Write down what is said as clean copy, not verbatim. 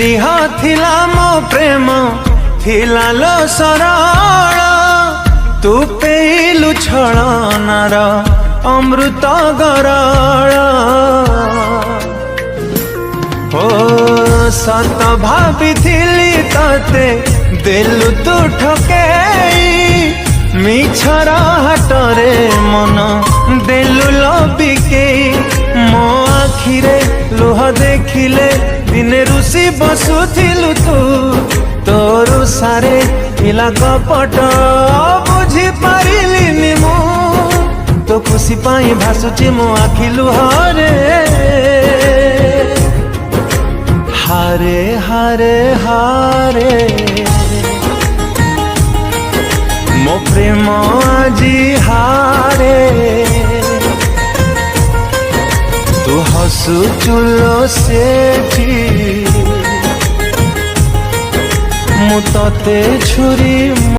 निरीह थिला मो प्रेम थिला लो सरल तू पेलु छलनार अमृत गरल हो सत भाविथिली तते देलु तू ठकेई मिछर हाटरे मन देलु लबिकेई मो आखिरे लुह देखिले दिने रुसी बसुथिलु तू तोरु सारे इला कपट बुझी पारिलिनी मु तो खुशी पाई भासुची मो आखि लुहरे हारे हारे हारे मो प्रेम आजी हारे तू हसु चुलो सेठी मु तते छुरी